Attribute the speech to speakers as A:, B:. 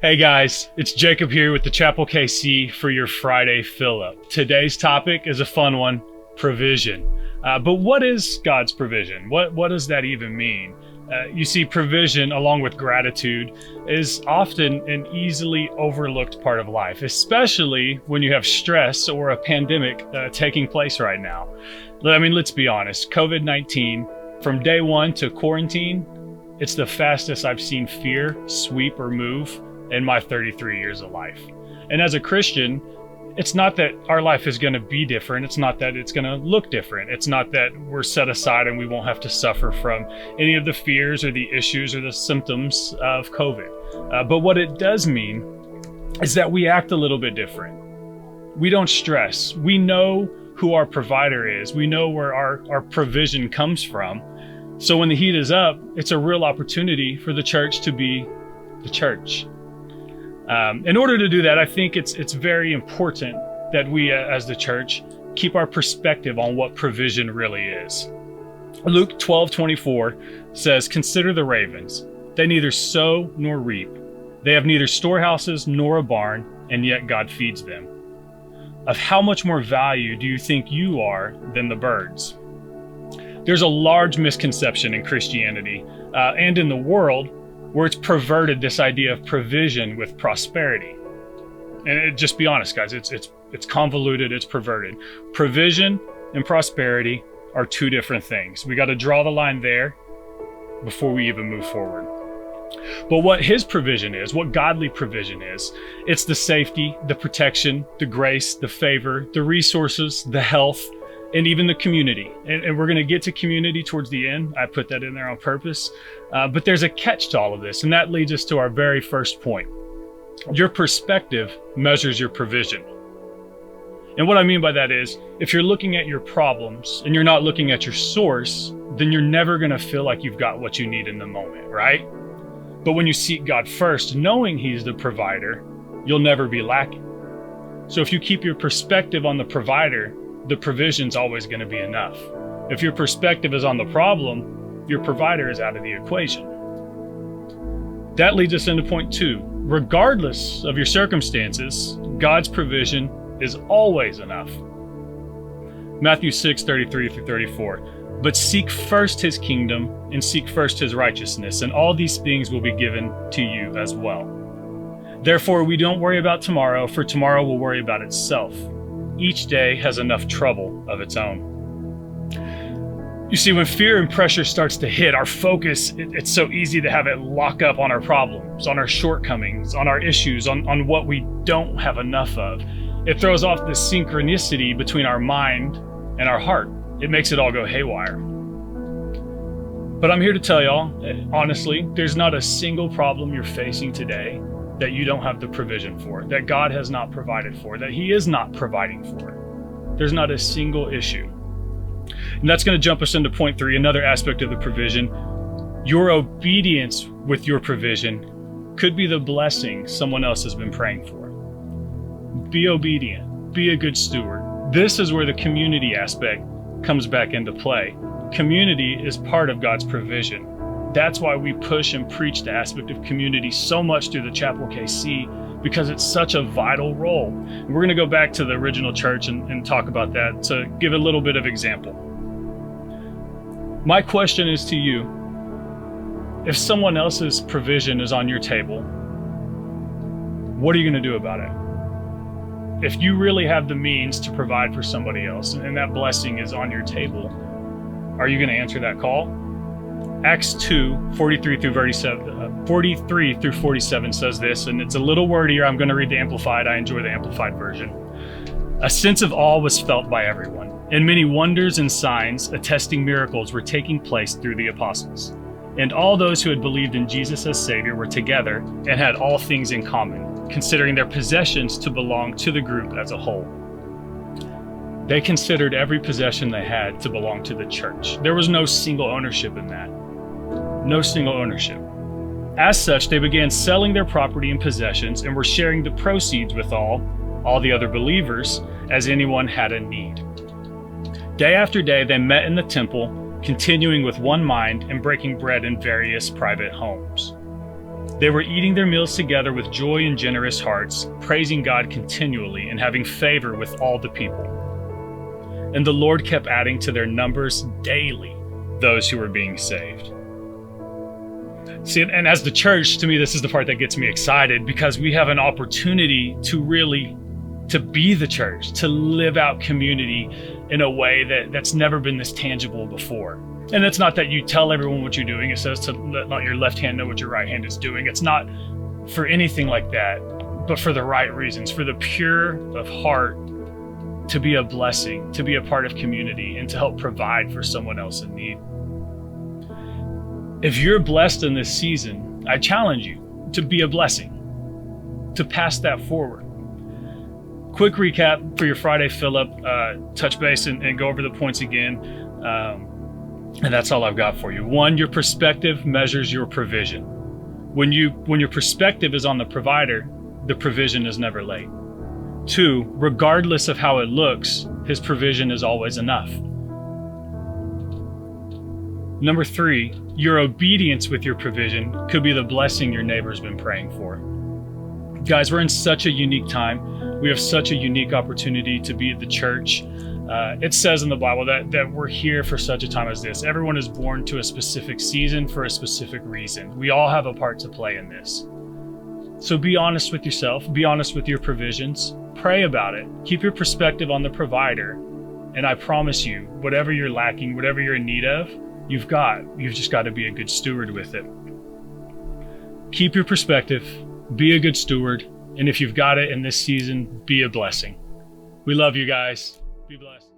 A: Hey guys, it's Jacob here with the Chapel KC for your Friday fill-up. Today's topic is a fun one, provision. But what is God's provision? What does that even mean? You see, provision, along with gratitude, is often an easily overlooked part of life, especially when you have stress or a pandemic taking place right now. I mean, let's be honest, COVID-19, from day one to quarantine, it's the fastest I've seen fear sweep or move in my 33 years of life. And as a Christian, it's not that our life is going to be different. It's not that it's going to look different. It's not that we're set aside and we won't have to suffer from any of the fears or the issues or the symptoms of COVID. But what it does mean is that we act a little bit different. We don't stress. We know who our provider is. We know where our provision comes from. So when the heat is up, it's a real opportunity for the church to be the church. In order to do that, I think it's very important that we as the church keep our perspective on what provision really is. Luke 12:24 says, "Consider the ravens. They neither sow nor reap. They have neither storehouses nor a barn, and yet God feeds them. Of how much more value do you think you are than the birds?" There's a large misconception in Christianity and in the world where it's perverted this idea of provision with prosperity. And just be honest, guys, it's convoluted, it's perverted. Provision and prosperity are two different things. We got to draw the line there before we even move forward. But what his provision is, what godly provision is, it's the safety, the protection, the grace, the favor, the resources, the health, and even the community. And we're going to get to community towards the end. I put that in there on purpose. But there's a catch to all of this, and that leads us to our very first point. Your perspective measures your provision. And what I mean by that is, if you're looking at your problems and you're not looking at your source, then you're never going to feel like you've got what you need in the moment, right? But when you seek God first, knowing He's the provider, you'll never be lacking. So if you keep your perspective on the provider, the provision's always going to be enough. If your perspective is on the problem, your provider is out of the equation. That leads us into point 2. Regardless of your circumstances, God's provision is always enough. Matthew 6:33-34. "But seek first His kingdom and seek first His righteousness, and all these things will be given to you as well. Therefore, we don't worry about tomorrow, for tomorrow will worry about itself. Each day has enough trouble of its own." You see, when fear and pressure starts to hit, our focus, it's so easy to have it lock up on our problems, on our shortcomings, on our issues, on what we don't have enough of. It throws off the synchronicity between our mind and our heart. It makes it all go haywire. But I'm here to tell y'all, honestly, there's not a single problem you're facing today that you don't have the provision for, that God has not provided for, that He is not providing for. There's not a single issue. And that's going to jump us into point 3, another aspect of the provision. Your obedience with your provision could be the blessing someone else has been praying for. Be obedient. Be a good steward. This is where the community aspect comes back into play. Community is part of God's provision. That's why we push and preach the aspect of community so much through the Chapel KC, because it's such a vital role. And we're going to go back to the original church and talk about that to give a little bit of example. My question is to you, if someone else's provision is on your table, what are you going to do about it? If you really have the means to provide for somebody else and that blessing is on your table, are you going to answer that call? Acts 2:43 through 47 says this, and it's a little wordier. I'm going to read the Amplified. I enjoy the Amplified version. "A sense of awe was felt by everyone, and many wonders and signs attesting miracles were taking place through the apostles. And all those who had believed in Jesus as Savior were together and had all things in common, considering their possessions to belong to the group as a whole." They considered every possession they had to belong to the church. There was no single ownership in that. No single ownership. As such, they began selling their property and possessions and were sharing the proceeds with all the other believers as anyone had a need. Day after day, they met in the temple, continuing with one mind and breaking bread in various private homes. They were eating their meals together with joy and generous hearts, praising God continually and having favor with all the people. And the Lord kept adding to their numbers daily those who were being saved. See, and as the church, to me, this is the part that gets me excited, because we have an opportunity to be the church, to live out community in a way that's never been this tangible before. And it's not that you tell everyone what you're doing. It says to let your left hand know what your right hand is doing. It's not for anything like that, but for the right reasons, for the pure of heart, to be a blessing, to be a part of community, and to help provide for someone else in need. If you're blessed in this season, I challenge you to be a blessing, to pass that forward. Quick recap for your Friday fill-up, touch base and go over the points again. And that's all I've got for you. 1, your perspective measures your provision. When your perspective is on the provider, the provision is never late. 2, regardless of how it looks, his provision is always enough. Number 3, your obedience with your provision could be the blessing your neighbor's been praying for. Guys, we're in such a unique time. We have such a unique opportunity to be at the church. It says in the Bible that we're here for such a time as this. Everyone is born to a specific season for a specific reason. We all have a part to play in this. So be honest with yourself. Be honest with your provisions. Pray about it. Keep your perspective on the provider. And I promise you, whatever you're lacking, whatever you're in need of, you've just got to be a good steward with it. Keep your perspective. Be a good steward. And if you've got it in this season, be a blessing. We love you guys. Be blessed.